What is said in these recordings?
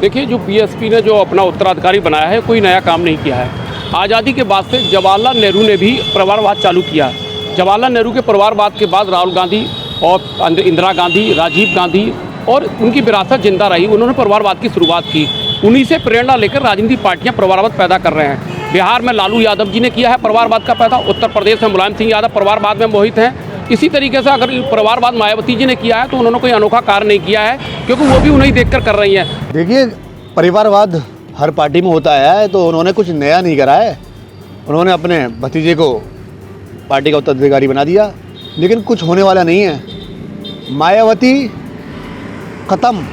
देखिए, जो बीएसपी ने जो अपना उत्तराधिकारी बनाया है, कोई नया काम नहीं किया है। आज़ादी के बाद से जवाहरलाल नेहरू ने भी परिवारवाद चालू किया। जवाहरलाल नेहरू के परिवारवाद के बाद राहुल गांधी और इंदिरा गांधी, राजीव गांधी और उनकी विरासत जिंदा रही। उन्होंने परिवारवाद की शुरुआत की। उन्हीं से प्रेरणा लेकर राजनीतिक पार्टियां परिवारवाद पैदा कर रहे हैं। बिहार में लालू यादव जी ने किया है परिवारवाद का पैदा, उत्तर प्रदेश में मुलायम सिंह यादव परिवारवाद में मोहित हैं। इसी तरीके से अगर परिवारवाद मायावती जी ने किया है तो उन्होंने कोई अनोखा कार्य नहीं किया है, क्योंकि वो भी उन्हें देखकर कर रही हैं। देखिए, परिवारवाद हर पार्टी में होता है, तो उन्होंने कुछ नया नहीं करा है। उन्होंने अपने भतीजे को पार्टी का उत्तराधिकारी बना दिया, लेकिन कुछ होने वाला नहीं है। मायावती ख़त्म,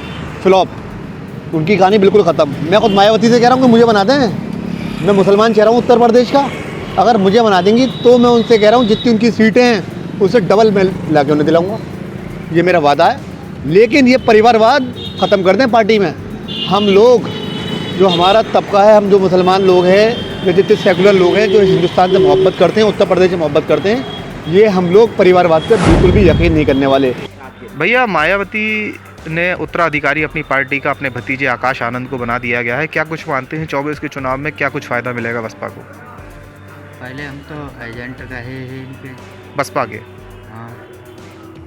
फ्लॉप, उनकी कहानी बिल्कुल ख़त्म। मैं खुद मायावती से कह रहा हूँ कि मुझे बना दें। मैं मुसलमान चेहरा हूँ उत्तर प्रदेश का, अगर मुझे बना देंगी तो मैं उनसे कह रहा हूँ जितनी उनकी सीटें हैं उससे डबल मैं ला के उन्हें दिलाऊँगा, ये मेरा वादा है। लेकिन ये परिवारवाद ख़त्म कर दें पार्टी में। हम लोग जो हमारा तबका है, हम जो मुसलमान लोग हैं, जो जितने सेकुलर लोग हैं, जो हिंदुस्तान से मोहब्बत करते हैं, उत्तर प्रदेश से मोहब्बत करते हैं, ये हम लोग परिवारवाद पर बिल्कुल भी यकीन नहीं करने वाले। भैया, मायावती ने उत्तराधिकारी अपनी पार्टी का अपने भतीजे आकाश आनंद को बना दिया गया है, क्या कुछ मानते हैं 24 के चुनाव में क्या कुछ फ़ायदा मिलेगा बसपा को? पहले हम तो एजेंट रहे हैं इनके, बसपा के। हाँ,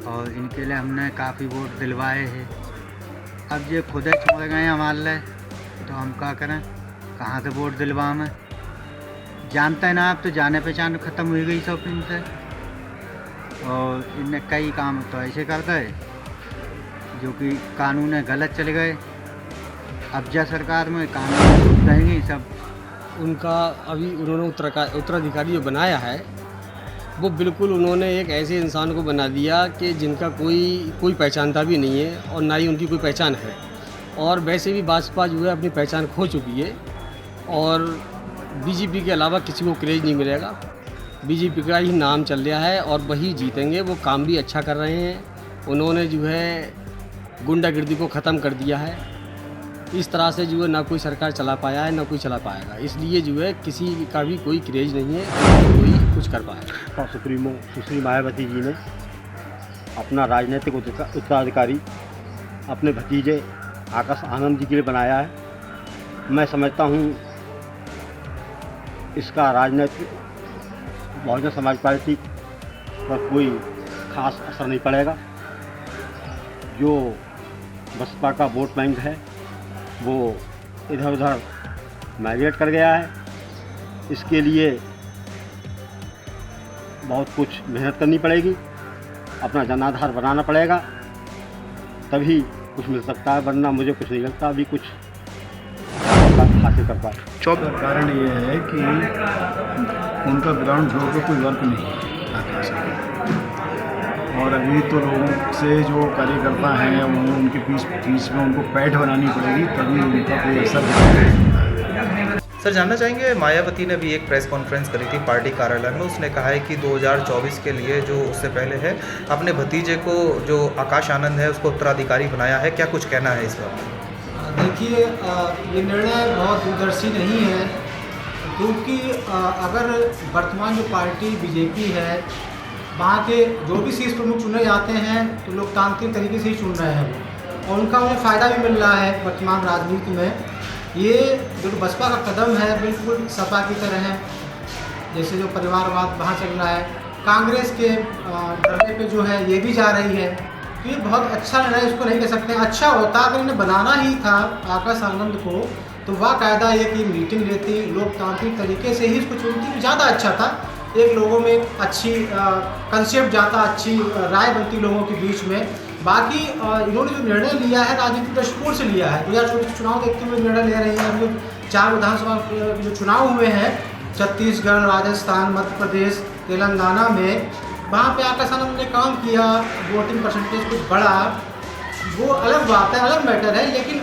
और इनके लिए हमने काफ़ी वोट दिलवाए हैं। अब ये खुद ही छोड़ गए हमारे लिए, तो हम क्या करें, कहाँ से वोट दिलवाएं? जानते हैं ना आप, तो जाने पहचान ख़त्म हो गई सब इनसे। और इनने कई काम तो ऐसे करते हैं जो कि कानून गलत चले गए। अब जा सरकार में कानून रहेंगे सब। उनका अभी उन्होंने उत्तराधिकारी जो बनाया है, वो बिल्कुल उन्होंने एक ऐसे इंसान को बना दिया कि जिनका कोई पहचानता भी नहीं है और ना ही उनकी कोई पहचान है। और वैसे भी भाजपा जो है अपनी पहचान खो चुकी है और बीजेपी के अलावा किसी को क्रेज नहीं मिलेगा। बीजेपी का ही नाम चल रहा है और वही जीतेंगे। वो काम भी अच्छा कर रहे हैं। उन्होंने जो है गुंडागर्दी को ख़त्म कर दिया है। इस तरह से जो है ना कोई सरकार चला पाया है ना कोई चला पाएगा, इसलिए जो है किसी का भी कोई क्रेज नहीं है, कोई कुछ कर पाएगा। सुप्रीमो सुश्री मायावती जी ने अपना राजनीतिक उत्तराधिकारी अपने भतीजे आकाश आनंद जी के लिए बनाया है। मैं समझता हूँ इसका राजनीतिक बहुजन समाज पार्टी पर कोई खास असर नहीं पड़ेगा। जो बसपा का वोट बैंक है वो इधर उधर माइग्रेट कर गया है। इसके लिए बहुत कुछ मेहनत करनी पड़ेगी, अपना जनाधार बनाना पड़ेगा, तभी कुछ मिल सकता है, वरना मुझे कुछ नहीं लगता अभी कुछ हासिल कर पाए। कारण ये है कि उनका ग्राउंड फ्लोर पर कोई वर्क नहीं है और अभी तो लोगों से जो कार्यकर्ता हैं उनके बीच में उनको पैठ बनानी पड़ेगी, तभी उनका कोई असर नहीं। सर, जानना चाहेंगे, मायावती ने भी एक प्रेस कॉन्फ्रेंस करी थी पार्टी कार्यालय में। उसने कहा है कि 2024 के लिए जो उससे पहले है अपने भतीजे को जो आकाश आनंद है उसको उत्तराधिकारी बनाया है, क्या कुछ कहना है इस पर? देखिए, ये निर्णय बहुत दूरदर्शी नहीं है, क्योंकि अगर वर्तमान जो पार्टी बीजेपी है वहाँ के जो भी शीर्ष प्रमुख चुने जाते हैं तो लोकतांत्रिक तरीके से ही चुन रहे हैं और उनका उन्हें फ़ायदा भी मिल रहा है वर्तमान राजनीति में। ये जो बसपा का कदम है बिल्कुल सपा की तरह है, जैसे जो परिवारवाद वहाँ चल रहा है, कांग्रेस के ढर्रे पे जो है ये भी जा रही है। तो ये बहुत अच्छा निर्णय इसको नहीं कह सकते। अच्छा होता अगर इन्हें बनाना ही था आकाश आनंद को, तो वाकायदा ये कि मीटिंग लेती, लोकतांत्रिक तरीके से ही इसको चुनती तो ज़्यादा अच्छा था। एक लोगों में अच्छी कंसेप्ट जाता, अच्छी राय बनती लोगों के बीच में। बाकी इन्होंने जो निर्णय लिया है राजनीतिक दृष्टिकोण से लिया है। 2024 चुनाव देखते हुए निर्णय ले रही हैं। जो 4 विधानसभा जो चुनाव हुए हैं, छत्तीसगढ़, राजस्थान, मध्य प्रदेश, तेलंगाना में, वहाँ पे आकाश आनंद ने काम किया, वोटिंग परसेंटेज कुछ बढ़ा, वो अलग बात है, अलग मैटर है। लेकिन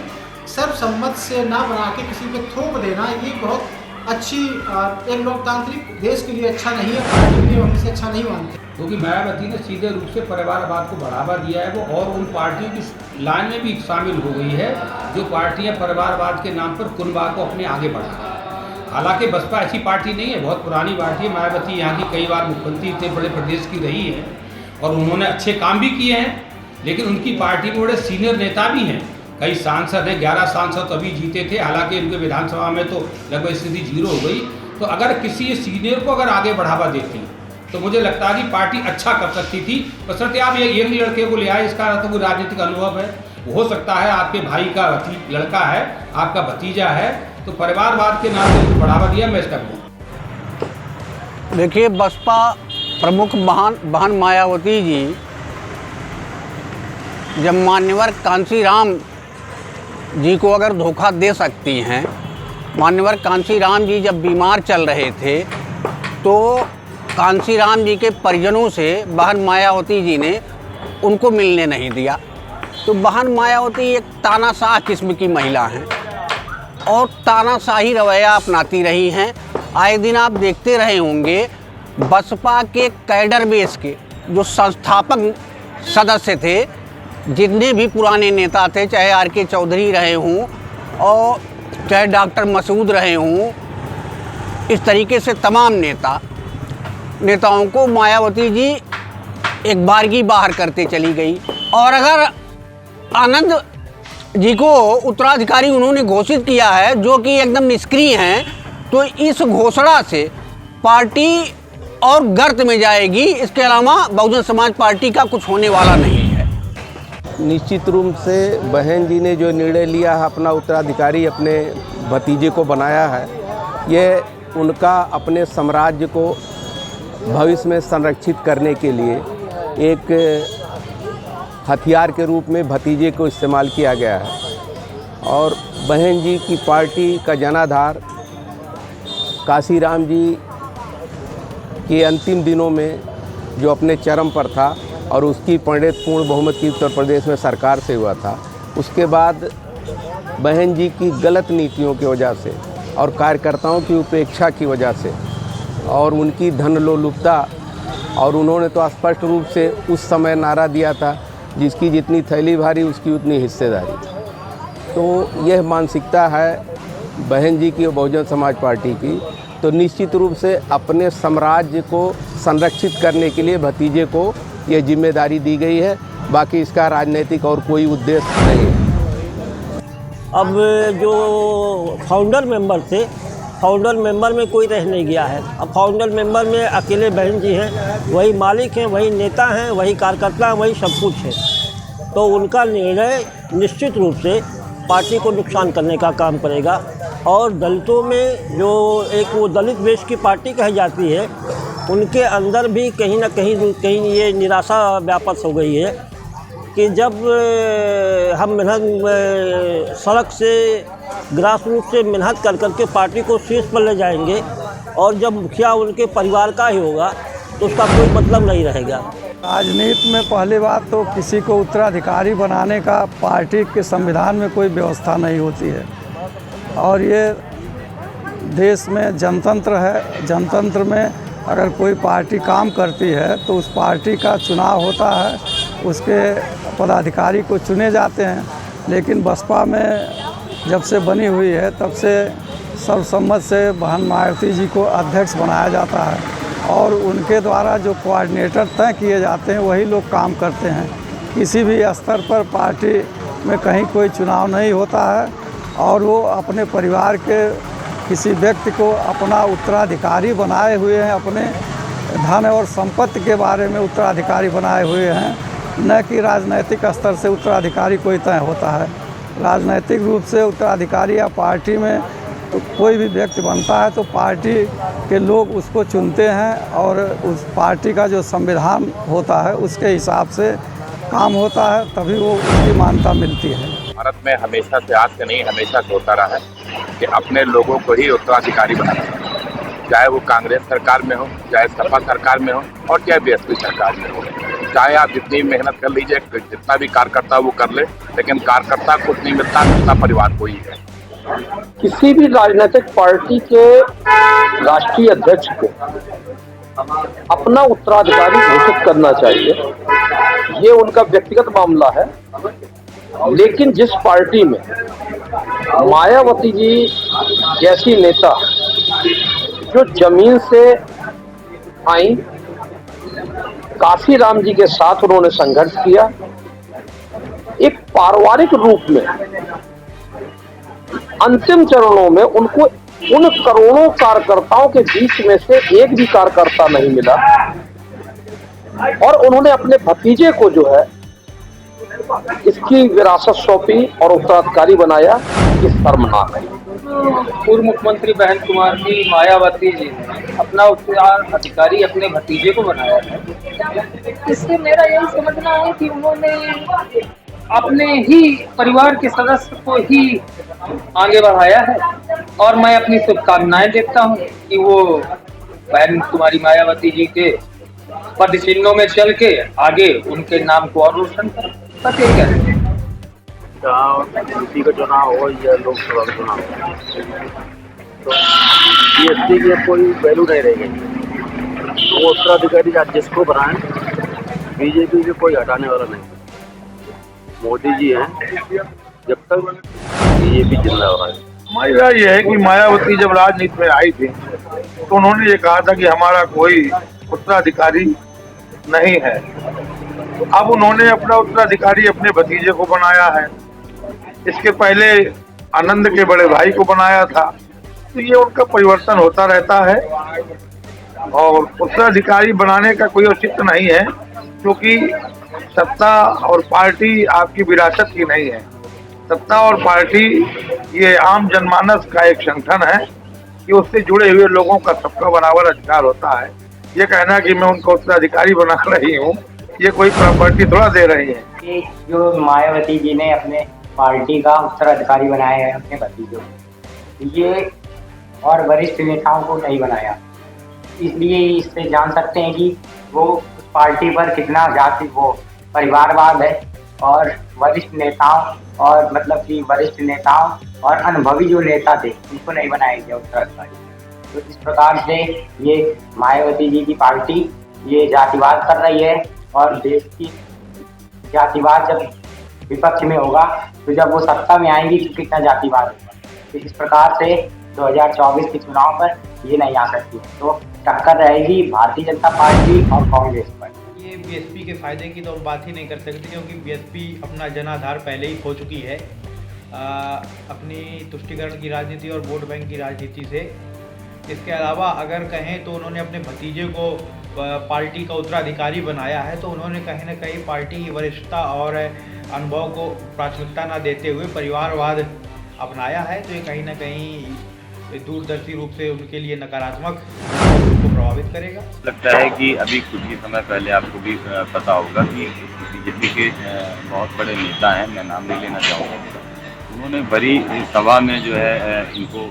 सर्वसम्मत से ना बना के किसी पे थोप देना ये बहुत अच्छी एक लोकतांत्रिक देश के लिए अच्छा नहीं है, पार्टी के लिए हम इसे अच्छा नहीं मानते। क्योंकि मायावती ने सीधे रूप से परिवारवाद को बढ़ावा दिया है वो, और उन पार्टियों की लाइन में भी शामिल हो गई है जो पार्टियां परिवारवाद के नाम पर कुनबा को अपने आगे बढ़ा। हालांकि बसपा ऐसी पार्टी नहीं है, बहुत पुरानी पार्टी है। मायावती यहाँ की कई बार मुख्यमंत्री इतने बड़े प्रदेश की रही है और उन्होंने अच्छे काम भी किए हैं, लेकिन उनकी पार्टी में बड़े सीनियर नेता भी हैं कई सांसद हैं, 11 सांसद अभी जीते थे, हालांकि इनके विधानसभा में तो लगभग स्थिति 0 हो गई। तो अगर किसी सीनियर को अगर आगे बढ़ावा देती तो मुझे लगता है कि पार्टी अच्छा कर सकती थी। बशर्ते आप ये यंग लड़के को ले आए, इसका तो कोई राजनीतिक अनुभव है, हो सकता है आपके भाई का लड़का है, आपका भतीजा है, तो परिवारवाद के नाम से बढ़ावा दिया, मैं इसका भी। देखिए, बसपा प्रमुख बहन मायावती जी जब मान्यवर कांशीराम जी को अगर धोखा दे सकती हैं, मान्यवर कांशीराम जी जब बीमार चल रहे थे तो कांशीराम जी के परिजनों से बहन मायावती जी ने उनको मिलने नहीं दिया। तो बहन मायावती एक तानाशाह किस्म की महिला हैं और तानाशाही रवैया अपनाती रही हैं। आए दिन आप देखते रहे होंगे बसपा के कैडर बेस के जो संस्थापक सदस्य थे, जितने भी पुराने नेता थे, चाहे RK चौधरी रहे हों और चाहे डॉक्टर मसूद रहे हों, इस तरीके से तमाम नेताओं को मायावती जी एक बारगी बाहर करते चली गई। और अगर आनंद जी को उत्तराधिकारी उन्होंने घोषित किया है जो कि एकदम निष्क्रिय हैं, तो इस घोषणा से पार्टी और गर्त में जाएगी। इसके अलावा बहुजन समाज पार्टी का कुछ होने वाला नहीं है। निश्चित रूप से बहन जी ने जो निर्णय लिया है, अपना उत्तराधिकारी अपने भतीजे को बनाया है, ये उनका अपने साम्राज्य को भविष्य में संरक्षित करने के लिए एक हथियार के रूप में भतीजे को इस्तेमाल किया गया है। और बहन जी की पार्टी का जनाधार काशीराम जी के अंतिम दिनों में जो अपने चरम पर था और उसकी पंडित पूर्ण बहुमत की उत्तर प्रदेश में सरकार से हुआ था, उसके बाद बहन जी की गलत नीतियों की वजह से और कार्यकर्ताओं की उपेक्षा की वजह से और उनकी धन लोलुपता, और उन्होंने तो स्पष्ट रूप से उस समय नारा दिया था, जिसकी जितनी थैली भारी उसकी उतनी हिस्सेदारी। तो यह मानसिकता है बहन जी की और बहुजन समाज पार्टी की। तो निश्चित रूप से अपने साम्राज्य को संरक्षित करने के लिए भतीजे को यह जिम्मेदारी दी गई है, बाकी इसका राजनीतिक और कोई उद्देश्य नहीं है। अब जो फाउंडर मेंबर थे, फाउंडर मेंबर में कोई रह नहीं गया है। अब फाउंडर मेंबर में अकेले बहन जी हैं, वही मालिक हैं, वही नेता हैं, वही कार्यकर्ता हैं, वही सब कुछ है। तो उनका निर्णय निश्चित रूप से पार्टी को नुकसान करने का काम करेगा। और दलितों में जो एक वो दलित वेश की पार्टी कही जाती है, उनके अंदर भी कहीं ना कहीं ये निराशा व्यापक हो गई है कि जब हम मेहनत सड़क से ग्रास रूट से मेहनत कर करके पार्टी को शीर्ष पर ले जाएंगे और जब मुखिया उनके परिवार का ही होगा तो उसका कोई मतलब नहीं रहेगा। राजनीति में पहली बात तो किसी को उत्तराधिकारी बनाने का पार्टी के संविधान में कोई व्यवस्था नहीं होती है। और ये देश में जनतंत्र है, जनतंत्र में अगर कोई पार्टी काम करती है तो उस पार्टी का चुनाव होता है, उसके पदाधिकारी को चुने जाते हैं। लेकिन बसपा में जब से बनी हुई है तब से सर्वसम्मत से बहन मायावती जी को अध्यक्ष बनाया जाता है और उनके द्वारा जो कोऑर्डिनेटर तय किए जाते हैं वही लोग काम करते हैं। किसी भी स्तर पर पार्टी में कहीं कोई चुनाव नहीं होता है और वो अपने परिवार के किसी व्यक्ति को अपना उत्तराधिकारी बनाए हुए हैं, अपने धन और संपत्ति के बारे में उत्तराधिकारी बनाए हुए हैं, न कि राजनैतिक स्तर से उत्तराधिकारी कोई तय होता है। राजनैतिक रूप से उत्तराधिकारी या पार्टी में तो कोई भी व्यक्ति बनता है तो पार्टी के लोग उसको चुनते हैं और उस पार्टी का जो संविधान होता है उसके हिसाब से काम होता है, तभी वो उसकी मान्यता मिलती है। भारत में हमेशा से, आज से नहीं हमेशा से होता रहा है कि अपने लोगों को ही उत्तराधिकारी बनाना, चाहे वो कांग्रेस सरकार में हो, चाहे सपा सरकार में हो और चाहे बीएसपी सरकार में हो। चाहे आप जितनी मेहनत कर लीजिए, जितना भी कार्यकर्ता वो कर ले, लेकिन कार्यकर्ता कुछ नहीं मिलता, मिलता परिवार को ही है। किसी भी राजनीतिक पार्टी के राष्ट्रीय अध्यक्ष को अपना उत्तराधिकारी घोषित करना चाहिए, ये उनका व्यक्तिगत मामला है। लेकिन जिस पार्टी में मायावती जी जैसी नेता जो जमीन से आई, काशीराम जी के साथ उन्होंने संघर्ष किया, एक पारिवारिक रूप में अंतिम चरणों में उनको उन करोड़ों कार्यकर्ताओं के बीच में से एक भी कार्यकर्ता नहीं मिला और उन्होंने अपने भतीजे को जो है इसकी विरासत सौंपी और उत्तराधिकारी बनाया। ये शर्मनाक है। पूर्व मुख्यमंत्री बहन कुमारी मायावती जी ने अपना उत्तराधिकारी अपने भतीजे को बनाया है। इससे मेरा यही समझना है कि उन्होंने अपने ही परिवार के सदस्य को ही आगे बढ़ाया है और मैं अपनी शुभकामनाएं देता हूं कि वो बहन कुमारी मायावती जी के पद चिन्हों में चल के आगे उनके नाम को और रोशन करें। बस यही कह रहे हैं। यूपी का चुनाव हो या लोकसभा का चुनाव हो, तो बीएसपी की कोई वैल्यू नहीं रहेगी। तो वो उत्तराधिकारी जिसको बनाएं, बीजेपी से कोई हटाने वाला नहीं। मोदी जी हैं जब तक बीजेपी जिंदा हो रहा है। हमारी राय यह है कि मायावती जब राजनीति में आई थी तो उन्होंने ये कहा था कि हमारा कोई उत्तराधिकारी नहीं है। तो अब उन्होंने अपना उत्तराधिकारी अपने भतीजे को बनाया है। इसके पहले आनंद के बड़े भाई को बनाया था। तो ये उनका परिवर्तन होता रहता है और उत्तराधिकारी बनाने का कोई औचित्य नहीं है, क्योंकि सत्ता और पार्टी आपकी विरासत की नहीं है। सत्ता और पार्टी ये आम जनमानस का एक संगठन है कि उससे जुड़े हुए लोगों का सबका बराबर अधिकार होता है। ये कहना कि मैं उनको उत्तराधिकारी बना रही हूँ, ये कोई प्रॉपर्टी थोड़ा दे रही है। जो मायावती जी ने अपने पार्टी का उत्तराधिकारी बनाया है अपने भतीजे को, ये और वरिष्ठ नेताओं को नहीं बनाया। इसलिए इससे जान सकते हैं कि वो उस पार्टी पर कितना जाति वो परिवारवाद है और वरिष्ठ नेताओं और मतलब कि वरिष्ठ नेताओं और अनुभवी जो नेता थे उनको नहीं बनाया गया उत्तराधिकारी। तो इस प्रकार से ये मायावती जी की पार्टी ये जातिवाद कर रही है और देश की जातिवाद जब विपक्ष में होगा तो जब वो सत्ता में आएंगी तो कितना जातिवाद होगा। तो इस प्रकार से 2024 के चुनाव पर ये नहीं आ सकती है। तो टक्कर रहेगी भारतीय जनता पार्टी और कांग्रेस पर। ये बीएसपी के फायदे की तो हम बात ही नहीं कर सकते, क्योंकि बीएसपी अपना जनाधार पहले ही खो चुकी है अपनी तुष्टीकरण की राजनीति और वोट बैंक की राजनीति से। इसके अलावा अगर कहें तो उन्होंने अपने भतीजे को पार्टी का उत्तराधिकारी बनाया है, तो उन्होंने कहीं ना कहीं पार्टी की वरिष्ठता और अनुभव को प्राथमिकता न देते हुए परिवारवाद अपनाया है। तो ये कहीं ना कहीं दूरदर्शी रूप से उनके लिए नकारात्मक को प्रभावित करेगा। लगता है कि अभी कुछ ही समय पहले आपको भी पता होगा कि बीजेपी के बहुत बड़े नेता हैं, मैं नाम नहीं लेना चाहूँगा, उन्होंने बड़ी सभा में जो है इनको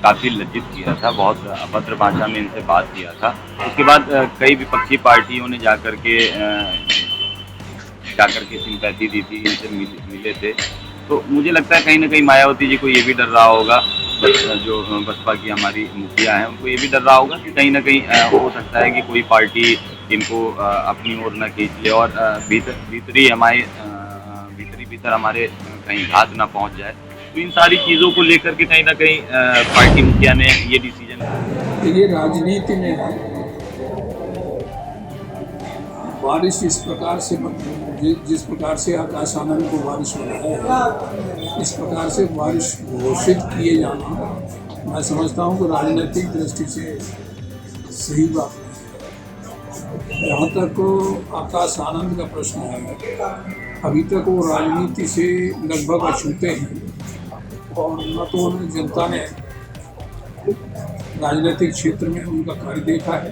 काफ़ी लज्जित किया था, बहुत अभद्र भाषा में इनसे बात किया था। उसके बाद कई विपक्षी पार्टियों ने जाकर के सिंपैथी दी थी, इनसे मिले थे। तो मुझे लगता है कहीं ना कहीं मायावती जी को ये भी डर रहा होगा, जो बसपा की हमारी मुखिया हैं उनको ये भी डर रहा होगा कि कहीं ना कहीं हो सकता है कि कोई पार्टी इनको अपनी ओर न खींच ले और भीतर हमारे कहीं घात ना पहुंच जाए। तो इन सारी चीज़ों को लेकर के कहीं ना कहीं पार्टी मुखिया ने ये डिसीजन लिया। ये राजनीति में बारिश इस प्रकार से जिस प्रकार से आकाश आनंद को बारिश बनाया है, इस प्रकार से बारिश घोषित किए जाना मैं समझता हूँ कि राजनीतिक दृष्टि से सही बात नहीं। जहाँ तक आकाश आनंद का प्रश्न है, अभी तक वो राजनीति से लगभग अछूते हैं और न तो उन्हें जनता ने राजनीतिक क्षेत्र में उनका कार्य देखा है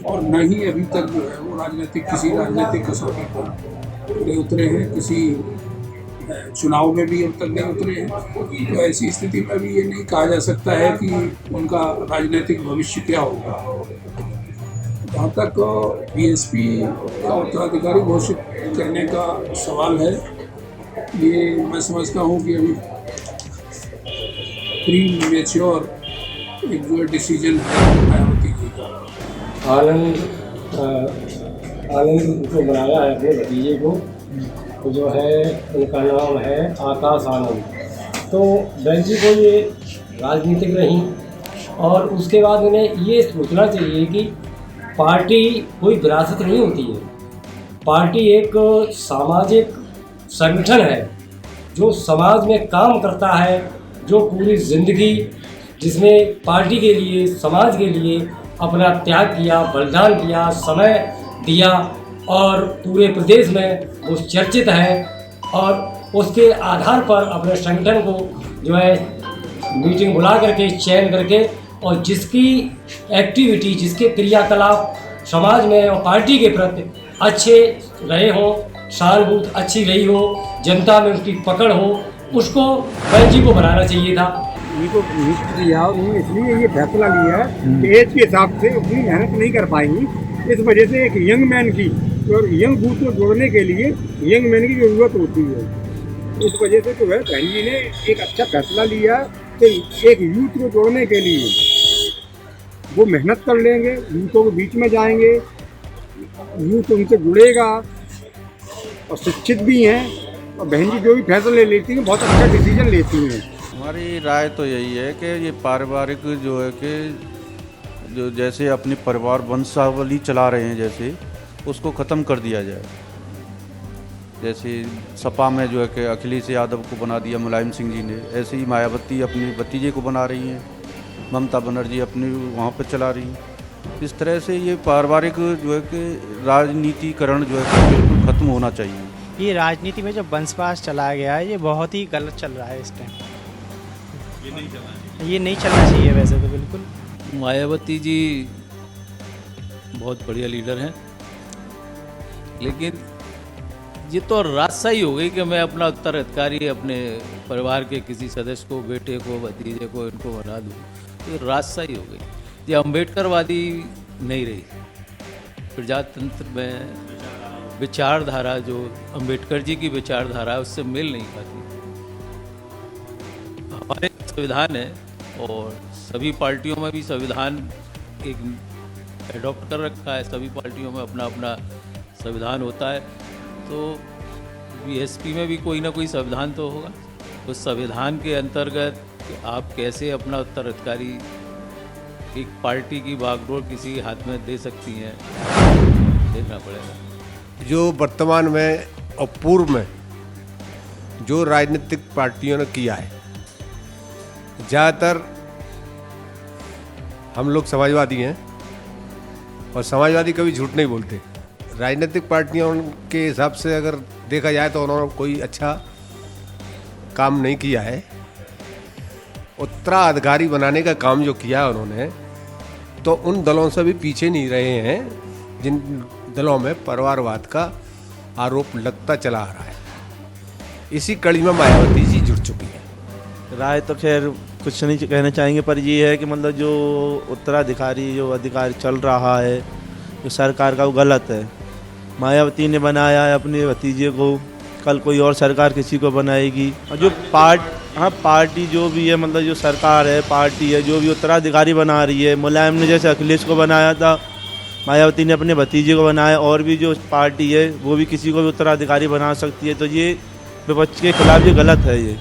और न ही अभी तक जो है वो किसी राजनीतिक कसौटी पर उतरे हैं, किसी चुनाव में भी अब तक नहीं उतरे हैं। तो ऐसी स्थिति में भी ये नहीं कहा जा सकता है कि उनका राजनीतिक भविष्य क्या होगा। जहाँ तक बीएसपी का उत्तराधिकारी घोषित करने का सवाल है, ये मैं समझता हूँ कि अभी प्री मैच्योर एक जो डिसीजन है मायावती जी का। आनंद को बनाया है अपने भतीजे को, तो जो है उनका नाम है आकाश आनंद। तो बहन जी को ये राजनीतिक रही और उसके बाद उन्हें ये सोचना चाहिए कि पार्टी कोई विरासत नहीं होती है। पार्टी एक सामाजिक संगठन है जो समाज में काम करता है, जो पूरी ज़िंदगी जिसने पार्टी के लिए, समाज के लिए अपना त्याग किया, बलिदान किया, समय दिया और पूरे प्रदेश में वो चर्चित है, और उसके आधार पर अपने संगठन को जो है मीटिंग बुला करके चयन करके, और जिसकी एक्टिविटी, जिसके क्रियाकलाप समाज में और पार्टी के प्रति अच्छे रहे हों, सहानुभूति अच्छी रही हो, जनता में उसकी पकड़ हो, उसको बहन जी को बनाना चाहिए था। इनको नियुक्त किया, उन्होंने इसलिए ये फैसला लिया है कि एज के हिसाब से उतनी मेहनत नहीं कर पाएंगी। इस वजह से एक यंग मैन की और यंग बूथ को जोड़ने के लिए यंग मैन की ज़रूरत होती है। इस वजह से जो है बहन जी ने एक अच्छा फैसला लिया कि एक यूथ को जोड़ने के लिए वो मेहनत कर लेंगे, यूथों के बीच में जाएंगे, यूथ उनसे जुड़ेगा और शिक्षित भी हैं, और बहन जी जो भी फैसले लेती हैं बहुत अच्छा डिसीजन लेती हैं। हमारी राय तो यही है कि ये पारिवारिक जो है कि जो जैसे अपने परिवार वंशावली चला रहे हैं, जैसे उसको ख़त्म कर दिया जाए। जैसे सपा में जो है कि अखिलेश यादव को बना दिया मुलायम सिंह जी ने, ऐसे ही मायावती अपने भतीजे को बना रही हैं, ममता बनर्जी अपने वहाँ पर चला रही हैं। इस तरह से ये पारिवारिक जो है कि राजनीतिकरण जो है कि बिल्कुल ख़त्म होना चाहिए। ये राजनीति में जो वंशवास चला गया है, ये बहुत ही गलत चल रहा है इस टाइम। ये नहीं चलना चाहिए वैसे तो बिल्कुल। मायावती जी बहुत बढ़िया लीडर हैं, लेकिन ये तो राजशाही हो गई कि मैं अपना उत्तराधिकारी अपने परिवार के किसी सदस्य को, बेटे को, भतीजे को इनको बना दूँ। तो राजशाही हो गई, ये अम्बेडकरवादी नहीं रही। प्रजातंत्र में विचारधारा जो अम्बेडकर जी की विचारधारा है उससे मेल नहीं खाती। हमारे संविधान है और सभी पार्टियों में भी संविधान एक एडॉप्ट कर रखा है, सभी पार्टियों में अपना अपना संविधान होता है। तो बीएसपी में भी कोई ना कोई संविधान तो होगा। उस संविधान के अंतर्गत आप कैसे अपना उत्तराधिकारी एक पार्टी की बागडोर किसी के हाथ में दे सकती हैं, देखना पड़ेगा। जो वर्तमान में और पूर्व में जो राजनीतिक पार्टियों ने किया है, ज़्यादातर हम लोग समाजवादी हैं और समाजवादी कभी झूठ नहीं बोलते। राजनीतिक पार्टियों के हिसाब से अगर देखा जाए तो उन्होंने कोई अच्छा काम नहीं किया है। उत्तराधिकारी बनाने का काम जो किया है उन्होंने, तो उन दलों से भी पीछे नहीं रहे हैं जिन दलों में परिवारवाद का आरोप लगता चला आ रहा है। इसी कड़ी में मायावती जी जुड़ चुकी है। राय तो खैर कुछ नहीं कहना चाहेंगे, पर ये है कि मतलब जो उत्तराधिकारी जो अधिकार चल रहा है जो सरकार का, वो गलत है। मायावती ने बनाया है अपने भतीजे को, कल कोई और सरकार किसी को बनाएगी। और जो पार्टी जो भी है, मतलब जो सरकार है, पार्टी है, जो भी उत्तराधिकारी बना रही है, मुलायम ने जैसे अखिलेश को बनाया था, मायावती ने अपने भतीजे को बनाया। और भी जो पार्टी है वो भी किसी को भी उत्तराधिकारी बना सकती है। तो ये विपक्ष के खिलाफ ये गलत है ये।